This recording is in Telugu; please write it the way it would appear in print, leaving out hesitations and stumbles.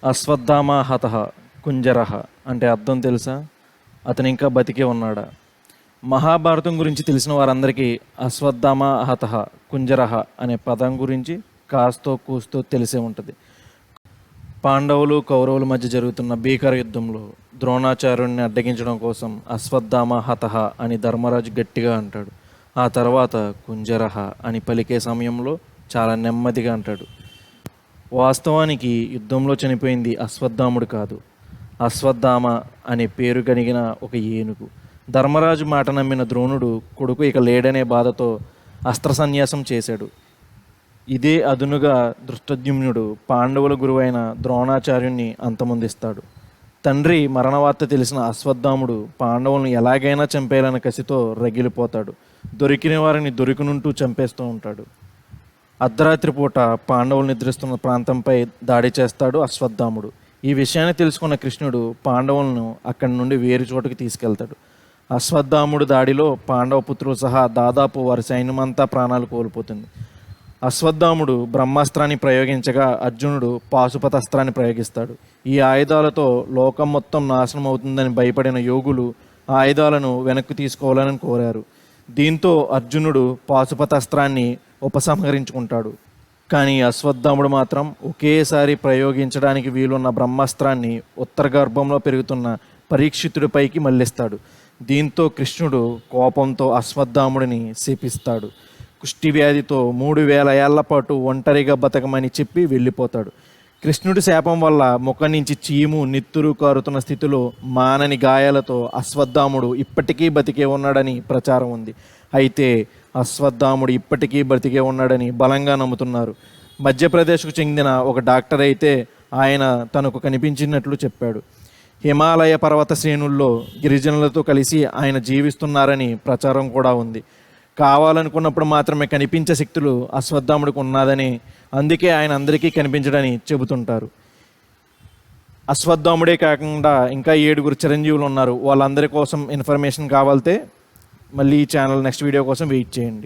అశ్వత్థామ హతః కుంజరః అంటే అర్థం తెలుసా? అతను ఇంకా బతికే ఉన్నాడా? మహాభారతం గురించి తెలిసిన వారందరికీ అశ్వత్థామ హతః కుంజరః అనే పదం గురించి కాస్తో కూస్తో తెలిసే ఉంటుంది. పాండవులు కౌరవుల మధ్య జరుగుతున్న భీకర యుద్ధంలో ద్రోణాచార్యుడిని అడ్డగించడం కోసం అశ్వత్థామ హతః అని ధర్మరాజు గట్టిగా అంటాడు. ఆ తర్వాత కుంజరః అని పలికే సమయంలో చాలా నెమ్మదిగా అంటాడు. వాస్తవానికి యుద్ధంలో చనిపోయింది అశ్వత్థాముడు కాదు, అశ్వత్థామ అనే పేరు కలిగిన ఒక ఏనుగు. ధర్మరాజు మాట నమ్మిన ద్రోణుడు కొడుకు ఇక లేడనే బాధతో అస్త్ర సన్యాసం చేశాడు. ఇదే అదునుగా దృష్టద్యుమ్నుడు పాండవుల గురువైన ద్రోణాచార్యుణ్ణి అంతమొందిస్తాడు. తండ్రి మరణవార్త తెలిసిన అశ్వత్థాముడు పాండవులను ఎలాగైనా చంపేయాలన్న కసితో రగిలిపోతాడు. దొరికిన వారిని దొరికినుంటూ చంపేస్తూ ఉంటాడు. అర్ధరాత్రి పూట పాండవులు నిద్రిస్తున్న ప్రాంతంపై దాడి చేస్తాడు అశ్వత్థాముడు. ఈ విషయాన్ని తెలుసుకున్న కృష్ణుడు పాండవులను అక్కడి నుండి వేరు చోటుకి తీసుకెళ్తాడు. అశ్వత్థాముడు దాడిలో పాండవ పుత్రులు సహా దాదాపు వారి సైన్యమంతా ప్రాణాలు కోల్పోతుంది. అశ్వత్థాముడు బ్రహ్మాస్త్రాన్ని ప్రయోగించగా అర్జునుడు పాశుపతాస్త్రాన్ని ప్రయోగిస్తాడు. ఈ ఆయుధాలతో లోకం మొత్తం నాశనం అవుతుందని భయపడిన యోగులు ఆయుధాలను వెనక్కి తీసుకోవాలని కోరారు. దీంతో అర్జునుడు పాశుపతాస్త్రాన్ని ఉపసంహరించుకుంటాడు. కానీ అశ్వత్థాముడు మాత్రం ఒకేసారి ప్రయోగించడానికి వీలున్న బ్రహ్మాస్త్రాన్ని ఉత్తర గర్భంలో పెరుగుతున్న పరీక్షితుడిపైకి మళ్లిస్తాడు. దీంతో కృష్ణుడు కోపంతో అశ్వత్థాముడిని శపిస్తాడు. కుష్టి వ్యాధితో 3000 ఏళ్ల పాటు ఒంటరిగా బతకమని చెప్పి వెళ్ళిపోతాడు. కృష్ణుడి శాపం వల్ల ముఖం నుంచి చీము నెత్తురు కారుతున్న స్థితిలో మానని గాయాలతో అశ్వత్థాముడు ఇప్పటికీ బతికే ఉన్నాడని ప్రచారం ఉంది. అయితే అశ్వత్థాముడు ఇప్పటికీ బ్రతికే ఉన్నాడని బలంగా నమ్ముతున్నారు. మధ్యప్రదేశ్కు చెందిన ఒక డాక్టర్ అయితే ఆయన తనకు కనిపించినట్లు చెప్పాడు. హిమాలయ పర్వత శ్రేణుల్లో గిరిజనులతో కలిసి ఆయన జీవిస్తున్నారని ప్రచారం కూడా ఉంది. కావాలనుకున్నప్పుడు మాత్రమే కనిపించే శక్తులు అశ్వత్థాముడికి ఉన్నదని, అందుకే ఆయన అందరికీ కనిపించడని చెబుతుంటారు. అశ్వత్థాముడే కాకుండా ఇంకా 7 చిరంజీవులు ఉన్నారు. వాళ్ళందరి కోసం ఇన్ఫర్మేషన్ కావాలితే మళ్ళీ ఈ ఛానల్ నెక్స్ట్ వీడియో కోసం వెయిట్ చేయండి.